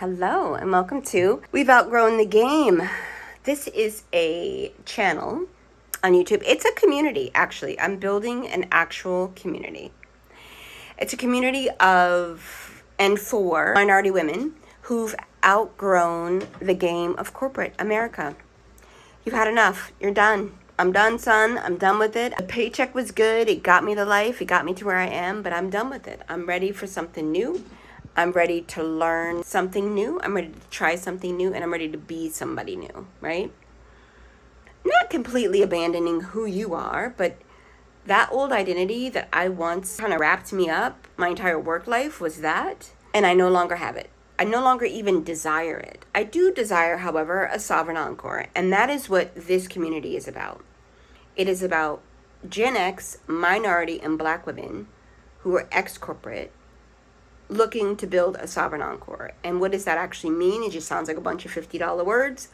Hello and welcome to We've Outgrown the Game. This is a channel on YouTube. It's a community, actually. I'm building an actual community. It's a community of and for minority women who've outgrown the game of corporate America. You've had enough. You're done. I'm done, son. I'm done with it. The paycheck was good. It got me to life. It got me to where I am, but I'm done with it. I'm ready for something new. I'm ready to learn something new. I'm ready to try something new, and I'm ready to be somebody new, right? Not completely abandoning who you are, but that old identity that I once kind of wrapped me up, my entire work life was that, and I no longer have it. I no longer even desire it. I do desire, however, a sovereign encore, and that is what this community is about. It is about Gen X, minority, and Black women who are ex-corporate looking to build a sovereign encore. And what does that actually mean? It just sounds like a bunch of $50 words.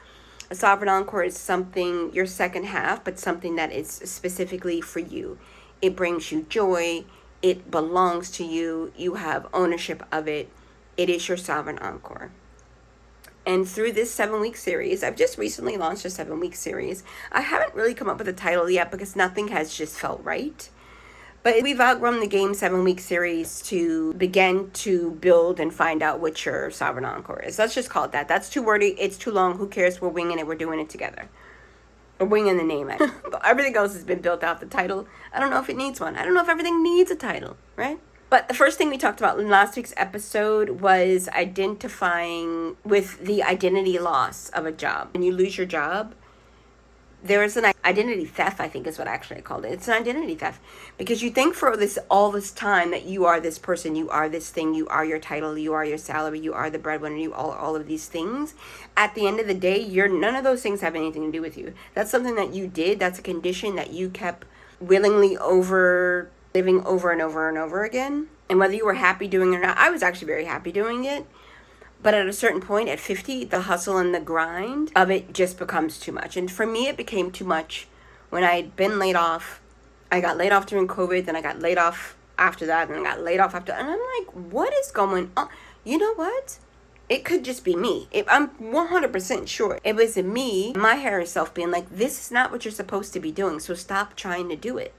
A sovereign encore is something, your second half, but something that is specifically for you. It brings you joy. It belongs to you. You have ownership of it. It is your sovereign encore. And through this 7-week series, I've just recently launched a 7-week series. I haven't really come up with a title yet because nothing has just felt right. But we've outgrown the game 7-week series to begin to build and find out what your sovereign encore is. Let's just call it that. That's too wordy. It's too long. Who cares? We're winging it. We're doing it together. We're winging the name. But everything else has been built out. The title, I don't know if it needs one. I don't know if everything needs a title, right? But the first thing we talked about in last week's episode was identifying with the identity loss of a job. When you lose your job, there is an identity theft, I think is what actually I called it. It's an identity theft because you think for all this time that you are this person, you are this thing, you are your title, you are your salary, you are the breadwinner, you are all of these things. At the end of the day, none of those things have anything to do with you. That's something that you did. That's a condition that you kept willingly living over and over and over again. And whether you were happy doing it or not, I was actually very happy doing it. But at a certain point, at 50, the hustle and the grind of it just becomes too much. And for me, it became too much when I had been laid off. I got laid off during COVID, then I got laid off after that, and I got laid off after. And I'm like, what is going on? You know what? It could just be me. I'm 100% sure it was me, my higher self being like, this is not what you're supposed to be doing, so stop trying to do it.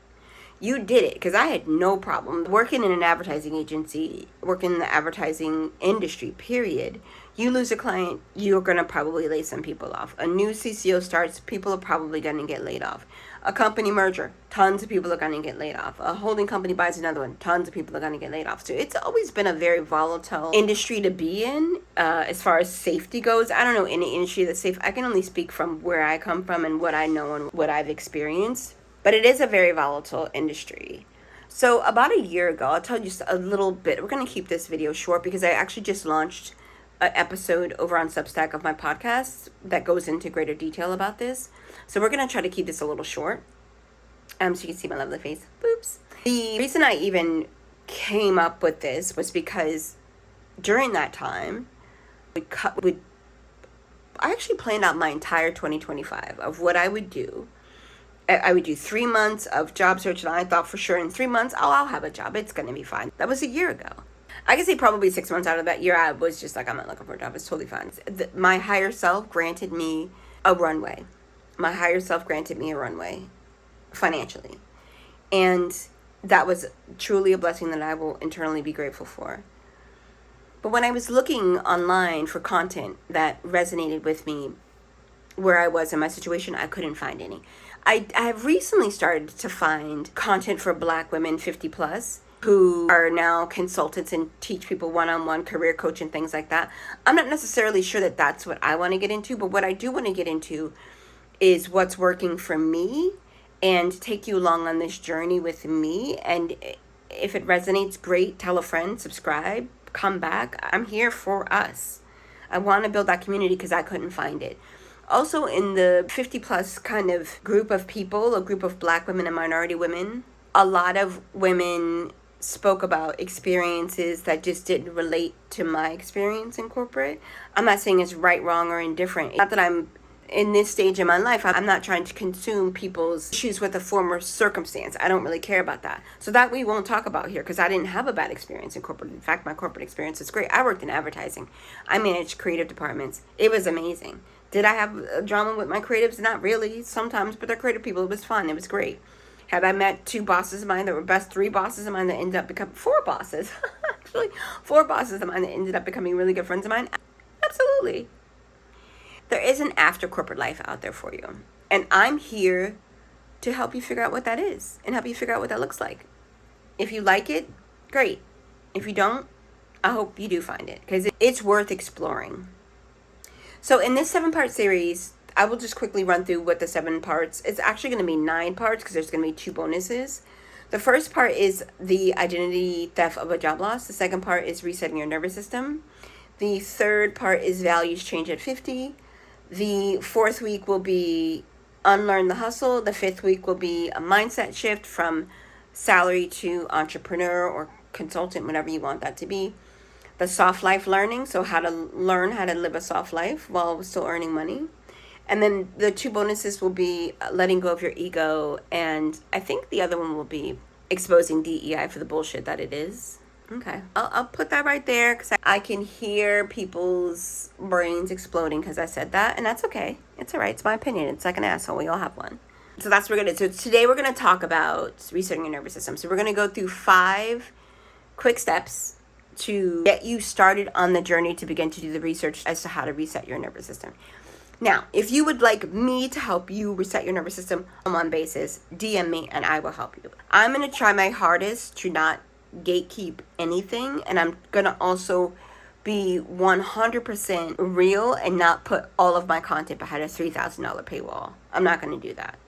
You did it, because I had no problem working in an advertising agency, working in the advertising industry, period. You lose a client, you're going to probably lay some people off. A new CCO starts, people are probably going to get laid off. A company merger, tons of people are going to get laid off. A holding company buys another one, tons of people are going to get laid off. So it's always been a very volatile industry to be in as far as safety goes. I don't know any industry that's safe. I can only speak from where I come from and what I know and what I've experienced. But it is a very volatile industry. So about a year ago, I'll tell you just a little bit. We're going to keep this video short because I actually just launched an episode over on Substack of my podcast that goes into greater detail about this. So we're going to try to keep this a little short. So you can see my lovely face. Boops. The reason I even came up with this was because during that time, I actually planned out my entire 2025 of what I would do. I would do 3 months of job search, and I thought for sure in 3 months, I'll have a job. It's going to be fine. That was a year ago. I can say probably 6 months out of that year, I was just like, I'm not looking for a job. It's totally fine. My higher self granted me a runway. My higher self granted me a runway financially. And that was truly a blessing that I will internally be grateful for. But when I was looking online for content that resonated with me, where I was in my situation, I couldn't find any. I have recently started to find content for Black women 50 plus who are now consultants and teach people one-on-one career coach and things like that. I'm not necessarily sure that that's what I want to get into, but what I do want to get into is what's working for me and take you along on this journey with me. And if it resonates, great, tell a friend, subscribe, come back. I'm here for us. I want to build that community because I couldn't find it. Also in the 50 plus kind of group of people, a group of Black women and minority women, a lot of women spoke about experiences that just didn't relate to my experience in corporate. I'm not saying it's right, wrong, or indifferent. Not that I'm in this stage in my life, I'm not trying to consume people's issues with a former circumstance. I don't really care about that. So that we won't talk about here, because I didn't have a bad experience in corporate. In fact, my corporate experience is great. I worked in advertising. I managed creative departments. It was amazing. Did I have a drama with my creatives? Not really, sometimes, but they're creative people. It was fun. It was great. Had I met two bosses of mine that were best, three bosses of mine that ended up becoming four bosses, actually, four bosses of mine that ended up becoming really good friends of mine? Absolutely. There is an after corporate life out there for you. And I'm here to help you figure out what that is and help you figure out what that looks like. If you like it, great. If you don't, I hope you do find it, because it's worth exploring. So in this 7-part series, I will just quickly run through what the 7 parts. It's actually going to be 9 parts, because there's going to be 2 bonuses. The first part is the identity theft of a job loss. The second part is resetting your nervous system. The third part is values change at 50. The 4th week will be Unlearn the Hustle. The 5th week will be a mindset shift from salary to entrepreneur or consultant, whatever you want that to be. The soft life learning, so how to learn how to live a soft life while still earning money. And then the 2 bonuses will be letting go of your ego. And I think the other one will be exposing DEI for the bullshit that it is. Okay, I'll put that right there, because I can hear people's brains exploding because I said that, and that's okay. It's all right. It's my opinion. It's like an asshole. We all have one. So that's what we're going to do. So today we're going to talk about resetting your nervous system. So we're going to go through 5 quick steps to get you started on the journey to begin to do the research as to how to reset your nervous system. Now, if you would like me to help you reset your nervous system on one basis, DM me and I will help you. I'm going to try my hardest to not gatekeep anything, and I'm gonna also be 100% real and not put all of my content behind a $3,000 paywall. I'm not gonna do that.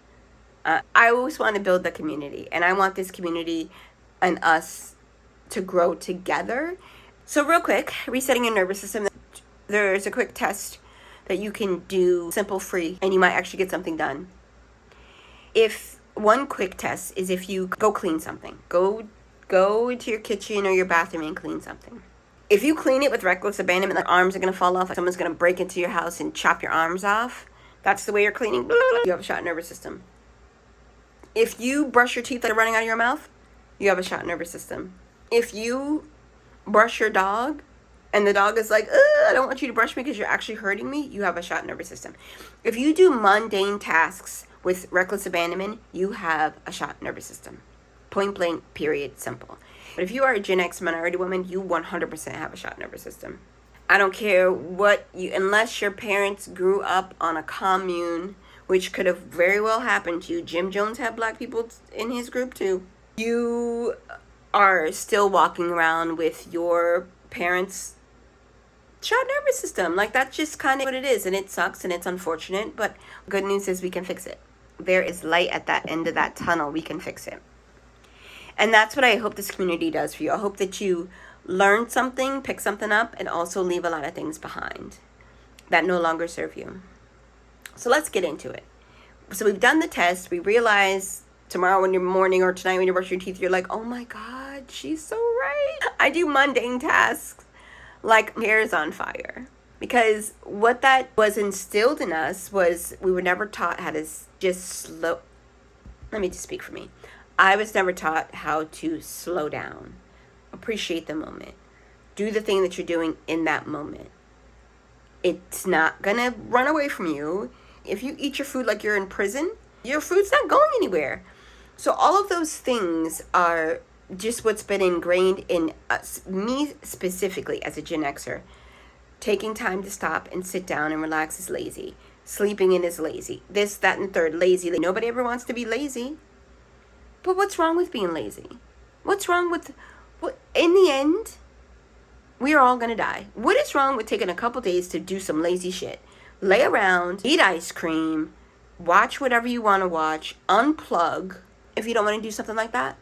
I always want to build the community, and I want this community and us to grow together. So real quick, resetting your nervous system, there's a quick test that you can do, simple, free, and you might actually get something done. If one quick test is if you go clean something, go into your kitchen or your bathroom and clean something. If you clean it with reckless abandonment, like arms are going to fall off, like someone's going to break into your house and chop your arms off, that's the way you're cleaning, you have a shot nervous system. If you brush your teeth that are running out of your mouth, you have a shot nervous system. If you brush your dog and the dog is like, I don't want you to brush me because you're actually hurting me, you have a shot nervous system. If you do mundane tasks with reckless abandonment, you have a shot nervous system. Point blank, period, simple. But if you are a Gen X minority woman, you 100% have a shot nervous system. I don't care what you, unless your parents grew up on a commune, which could have very well happened to you. Jim Jones had black people in his group too. You are still walking around with your parents' shot nervous system. Like, that's just kind of what it is, and it sucks and it's unfortunate, but good news is we can fix it. There is light at that end of that tunnel. We can fix it. And that's what I hope this community does for you. I hope that you learn something, pick something up, and also leave a lot of things behind that no longer serve you. So let's get into it. So we've done the test. We realize tomorrow in your morning or tonight when you brush your teeth, you're like, oh my God, she's so right. I do mundane tasks like hair is on fire. Because what that was instilled in us was we were never taught how to just slow. Let me just speak for me. I was never taught how to slow down, appreciate the moment, do the thing that you're doing in that moment. It's not gonna run away from you. If you eat your food like you're in prison, your food's not going anywhere. So all of those things are just what's been ingrained in us, me specifically as a Gen Xer. Taking time to stop and sit down and relax is lazy. Sleeping in is lazy. This, that, and third, lazy. Nobody ever wants to be lazy. But what's wrong with being lazy? What's wrong with, in the end, we are all going to die. What is wrong with taking a couple days to do some lazy shit? Lay around, eat ice cream, watch whatever you want to watch, unplug if you don't want to do something like that.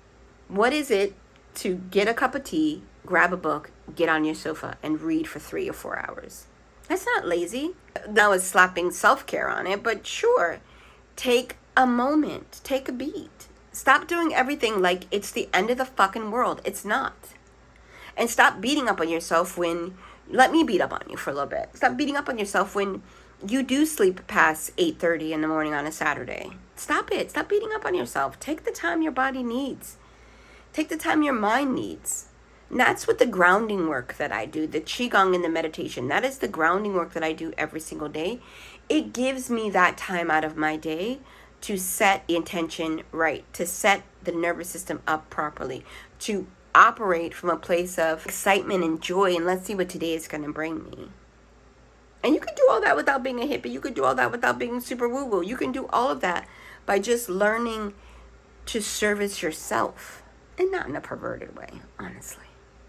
What is it to get a cup of tea, grab a book, get on your sofa, and read for 3 or 4 hours? That's not lazy. That was slapping self-care on it, but sure, take a moment, take a beat. Stop doing everything like it's the end of the fucking world. It's not. And stop beating up on yourself when, let me beat up on you for a little bit. Stop beating up on yourself when you do sleep past 8:30 in the morning on a Saturday. Stop it. Stop beating up on yourself. Take the time your body needs. Take the time your mind needs. And that's what the grounding work that I do, the Qigong and the meditation, that is the grounding work that I do every single day. It gives me that time out of my day to set the intention right, to set the nervous system up properly, to operate from a place of excitement and joy, and let's see what today is going to bring me. And you can do all that without being a hippie. You can do all that without being super woo-woo. You can do all of that by just learning to service yourself, and not in a perverted way, honestly.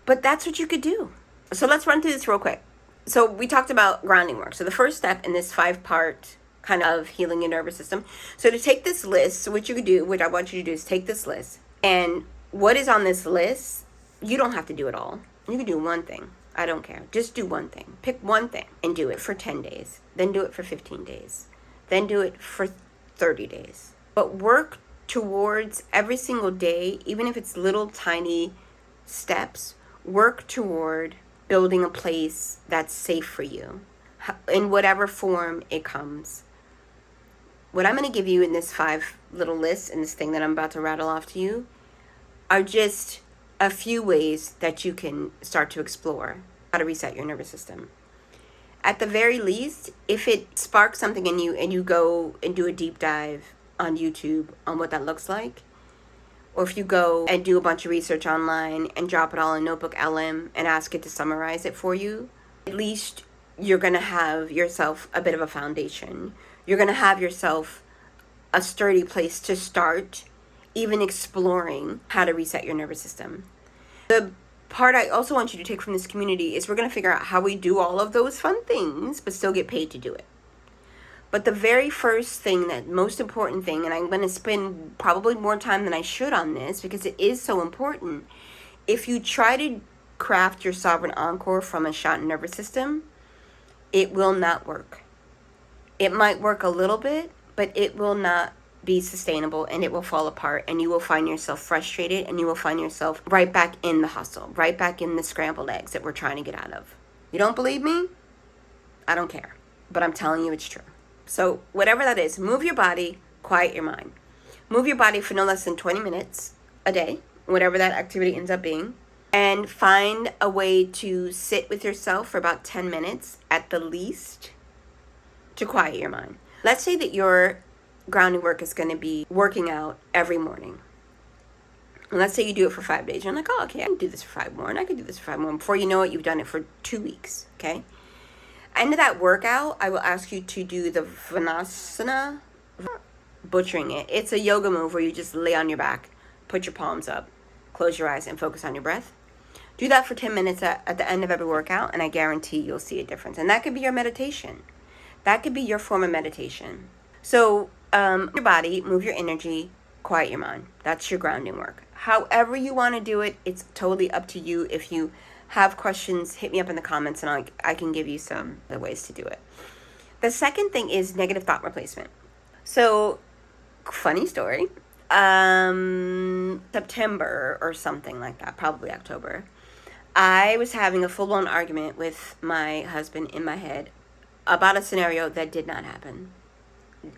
But that's what you could do. So let's run through this real quick. So we talked about grounding work. So the first step in this 5-part kind of healing your nervous system. So to take this list, so what you could do, what I want you to do is take this list. And what is on this list, you don't have to do it all. You can do one thing. I don't care. Just do one thing. Pick one thing and do it for 10 days. Then do it for 15 days. Then do it for 30 days. But work towards every single day, even if it's little tiny steps, work toward building a place that's safe for you in whatever form it comes. What I'm going to give you in this 5 little lists, in this thing that I'm about to rattle off to you, are just a few ways that you can start to explore how to reset your nervous system. At the very least, if it sparks something in you and you go and do a deep dive on YouTube on what that looks like, or if you go and do a bunch of research online and drop it all in Notebook LM and ask it to summarize it for you, at least you're going to have yourself a bit of a foundation. You're going to have yourself a sturdy place to start even exploring how to reset your nervous system. The part I also want you to take from this community is we're going to figure out how we do all of those fun things but still get paid to do it. But the very first thing, that most important thing, and I'm going to spend probably more time than I should on this because it is so important. If you try to craft your sovereign encore from a shot nervous system, it will not work. It might work a little bit, but it will not be sustainable, and it will fall apart, and you will find yourself frustrated, and you will find yourself right back in the hustle, right back in the scrambled eggs that we're trying to get out of. You don't believe me? I don't care, but I'm telling you it's true. So whatever that is, move your body, quiet your mind. Move your body for no less than 20 minutes a day, whatever that activity ends up being, and find a way to sit with yourself for about 10 minutes at the least to quiet your mind. Let's say that your grounding work is going to be working out every morning. And let's say you do it for 5 days. You're like, oh, okay, I can do this for 5 more, and I can do this for 5 more. Before you know it, you've done it for 2 weeks, okay? End of that workout, I will ask you to do the Vanasana, butchering it. It's a yoga move where you just lay on your back, put your palms up, close your eyes, and focus on your breath. Do that for 10 minutes at the end of every workout, and I guarantee you'll see a difference. And that could be your meditation. That could be your form of meditation. So, your body, move your energy, quiet your mind. That's your grounding work. However you want to do it, it's totally up to you. If you have questions, hit me up in the comments and I can give you some other ways to do it. The second thing is negative thought replacement. So, funny story. September or something like that, probably October, I was having a full-blown argument with my husband in my head about a scenario that did not happen.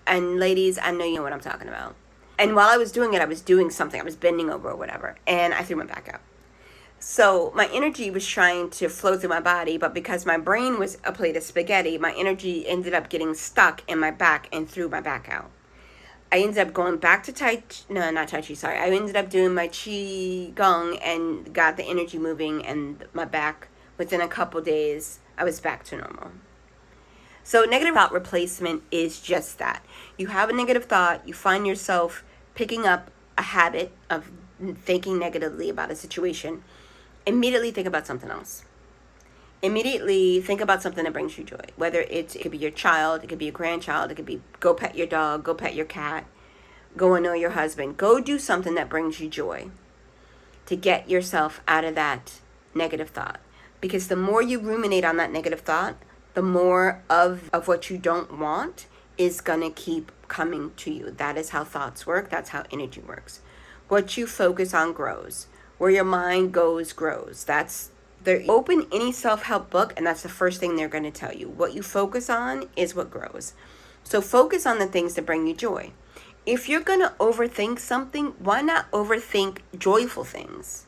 And ladies, I know you know what I'm talking about. And while I was doing it, I was doing something. I was bending over or whatever, and I threw my back out. So my energy was trying to flow through my body, but because my brain was a plate of spaghetti, my energy ended up getting stuck in my back and threw my back out. I ended up going back to I ended up doing my Qigong and got the energy moving, and my back, within a couple days, I was back to normal. So negative thought replacement is just that. You have a negative thought, you find yourself picking up a habit of thinking negatively about a situation. Immediately think about something else. Immediately think about something that brings you joy. Whether it could be your child, it could be your grandchild, it could be go pet your dog, go pet your cat, go and know your husband. Go do something that brings you joy to get yourself out of that negative thought. Because the more you ruminate on that negative thought, the more of what you don't want is going to keep coming to you. That is how thoughts work. That's how energy works. What you focus on grows. Where your mind goes, grows. That's They open any self-help book, and that's the first thing they're going to tell you. What you focus on is what grows. So focus on the things that bring you joy. If you're going to overthink something, why not overthink joyful things?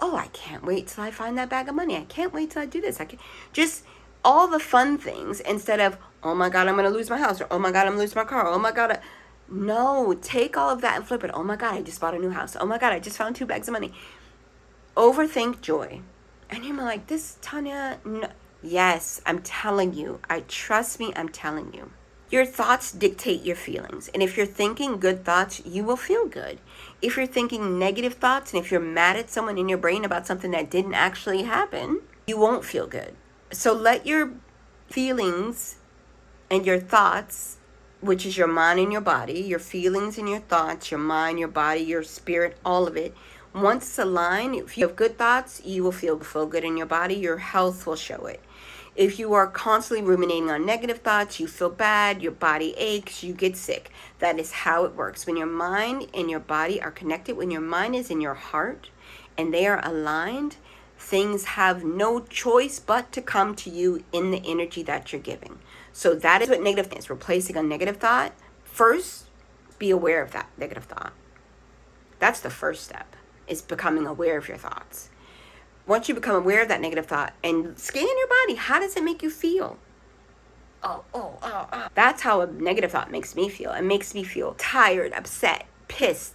Oh, I can't wait till I find that bag of money. I can't wait till I do this. I can just all the fun things instead of, oh my God, I'm going to lose my house, or oh my God, I'm going to lose my car. Oh my God. No, take all of that and flip it. Oh my God, I just bought a new house. Oh my God, I just found 2 bags of money. Overthink joy. And you're like, this, Tanya, no. Yes, I'm telling you. Trust me, I'm telling you. Your thoughts dictate your feelings. And if you're thinking good thoughts, you will feel good. If you're thinking negative thoughts, and if you're mad at someone in your brain about something that didn't actually happen, you won't feel good. So let your feelings and your thoughts, which is your mind and your body, your feelings and your thoughts, your mind, your body, your spirit, all of it, once it's aligned, if you have good thoughts, you will feel good in your body. Your health will show it. If you are constantly ruminating on negative thoughts, you feel bad, your body aches, you get sick. That is how it works. When your mind and your body are connected, when your mind is in your heart and they are aligned, things have no choice but to come to you in the energy that you're giving. So that is what negative is. Replacing a negative thought. First, be aware of that negative thought. That's the first step, is becoming aware of your thoughts. Once you become aware of that negative thought and scan your body, how does it make you feel? Oh. That's how a negative thought makes me feel. It makes me feel tired, upset, pissed,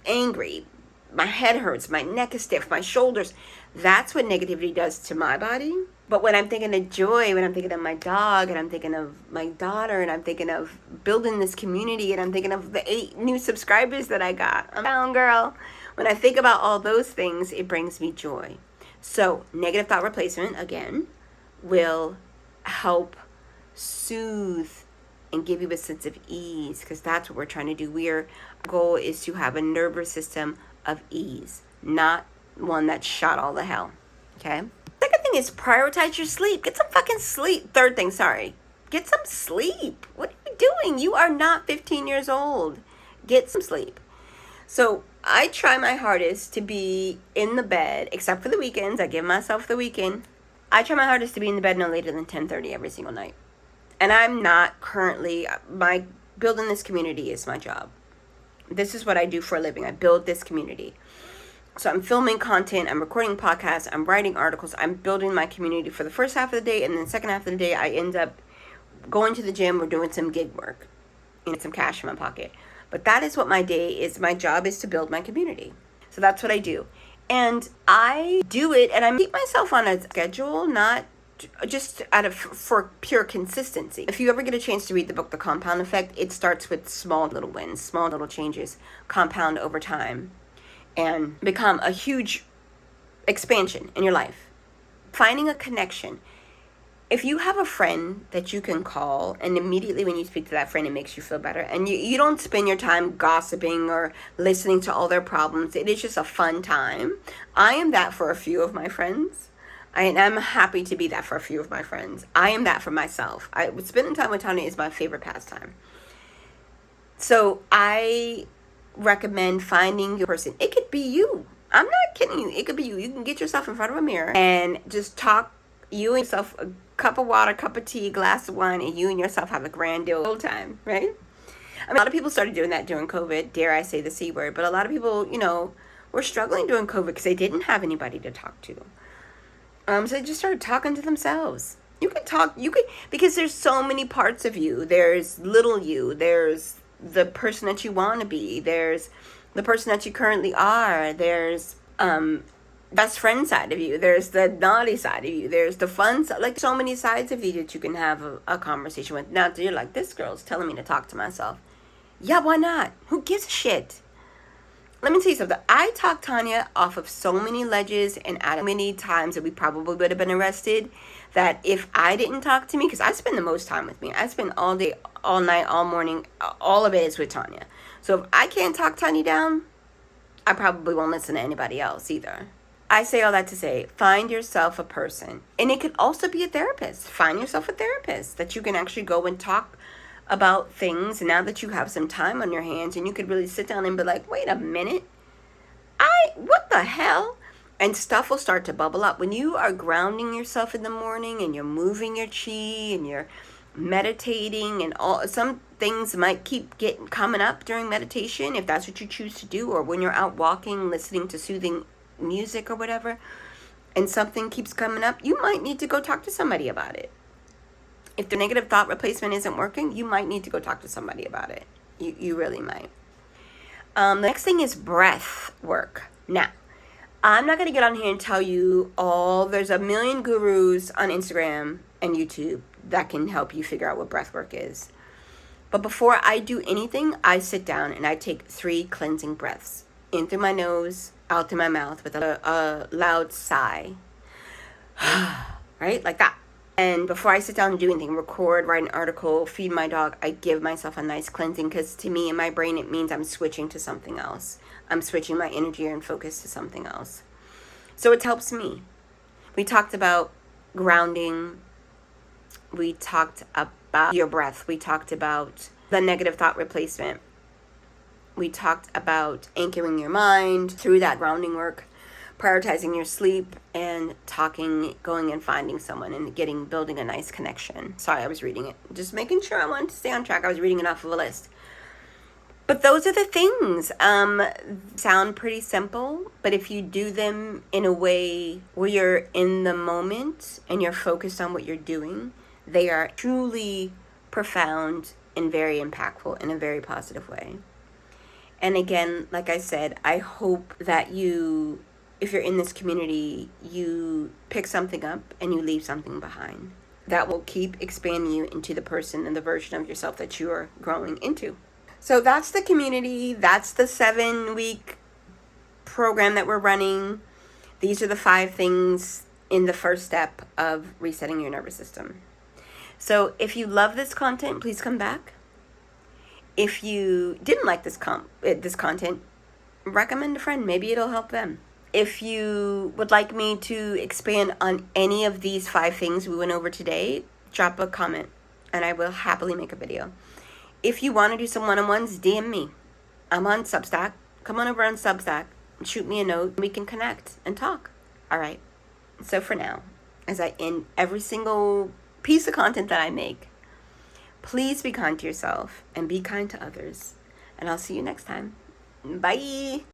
angry. My head hurts, my neck is stiff, my shoulders. That's what negativity does to my body. But when I'm thinking of joy, when I'm thinking of my dog, and I'm thinking of my daughter, and I'm thinking of building this community, and I'm thinking of the 8 new subscribers that I got, I'm down, girl. When I think about all those things, it brings me joy. So negative thought replacement, again, will help soothe and give you a sense of ease, because that's what we're trying to do. Our goal is to have a nervous system of ease, not one that's shot all the hell. Okay? Second thing is prioritize your sleep. Get some fucking sleep. Third thing, get some sleep. What are you doing? You are not 15 years old. Get some sleep. So I try my hardest to be in the bed, except for the weekends. I give myself the weekend. I try my hardest to be in the bed no later than 10:30 every single night. And I'm not currently, building this community is my job. This is what I do for a living. I build this community. So I'm filming content, I'm recording podcasts, I'm writing articles, I'm building my community for the first half of the day, and then the second half of the day I end up going to the gym or doing some gig work and some cash in my pocket. But that is what my day is. My job is to build my community. So that's what I do. And I do it, and I keep myself on a schedule, not just for pure consistency. If you ever get a chance to read the book, The Compound Effect, it starts with small little wins, small little changes, compound over time, and become a huge expansion in your life. Finding a connection. If you have a friend that you can call, and immediately when you speak to that friend, it makes you feel better, and you don't spend your time gossiping or listening to all their problems, it is just a fun time. I am that for a few of my friends. I'm happy to be that for a few of my friends. I am that for myself. Spending time with Tanya is my favorite pastime. So I recommend finding your person. It could be you. I'm not kidding you. It could be you. You can get yourself in front of a mirror and just talk. You and yourself, a cup of water, cup of tea, glass of wine, and you and yourself have a grand old time, right? I mean, a lot of people started doing that during COVID. Dare I say the C word? But a lot of people, were struggling during COVID because they didn't have anybody to talk to. So they just started talking to themselves. Because there's so many parts of you. There's little you. There's the person that you want to be. There's the person that you currently are. There's best friend side of you. There's the naughty side of you. There's the fun side. Like, so many sides of you that you can have a conversation with. Now you're like, this girl's telling me to talk to myself. Yeah, why not? Who gives a shit? Let me tell you something. I talked Tanya off of so many ledges and at many times that we probably would have been arrested, that if I didn't talk to me, because I spend the most time with me. I spend all day, all night, all morning, all of it is with Tanya. So if I can't talk Tanya down, I probably won't listen to anybody else either. I say all that to say, find yourself a person. And it could also be a therapist. Find yourself a therapist that you can actually go and talk about things now that you have some time on your hands, and you could really sit down and be like, wait a minute, what the hell? And stuff will start to bubble up. When you are grounding yourself in the morning and you're moving your chi and you're meditating, and all, some things might keep getting coming up during meditation, if that's what you choose to do, or when you're out walking listening to soothing music or whatever, and something keeps coming up, you might need to go talk to somebody about it. If the negative thought replacement isn't working, you might need to go talk to somebody about it. You really might. The next thing is breath work. Now, I'm not going to get on here and tell you there's a million gurus on Instagram and YouTube that can help you figure out what breath work is. But before I do anything, I sit down and I take 3 cleansing breaths. In through my nose, out through my mouth with a loud sigh. Right? Like that. And before I sit down and do anything, record, write an article, feed my dog, I give myself a nice cleansing, because to me, in my brain, it means I'm switching to something else. I'm switching my energy and focus to something else. So it helps me. We talked about grounding. We talked about your breath. We talked about the negative thought replacement. We talked about anchoring your mind through that grounding work, prioritizing your sleep, and going and finding someone and building a nice connection. Sorry, I was reading it. Just making sure I wanted to stay on track. I was reading it off of a list. But those are the things. Sound pretty simple, but if you do them in a way where you're in the moment and you're focused on what you're doing, they are truly profound and very impactful in a very positive way. And again, like I said, I hope that if you're in this community, you pick something up and you leave something behind. That will keep expanding you into the person and the version of yourself that you are growing into. So that's the community. That's the 7-week program that we're running. These are the 5 things in the first step of resetting your nervous system. So if you love this content, please come back. If you didn't like this content, recommend a friend. Maybe it'll help them. If you would like me to expand on any of these 5 things we went over today, drop a comment and I will happily make a video. If you want to do some one-on-ones, DM me. I'm on Substack. Come on over on Substack and shoot me a note. We can connect and talk. All right. So for now, as I end every single piece of content that I make, please be kind to yourself and be kind to others. And I'll see you next time. Bye.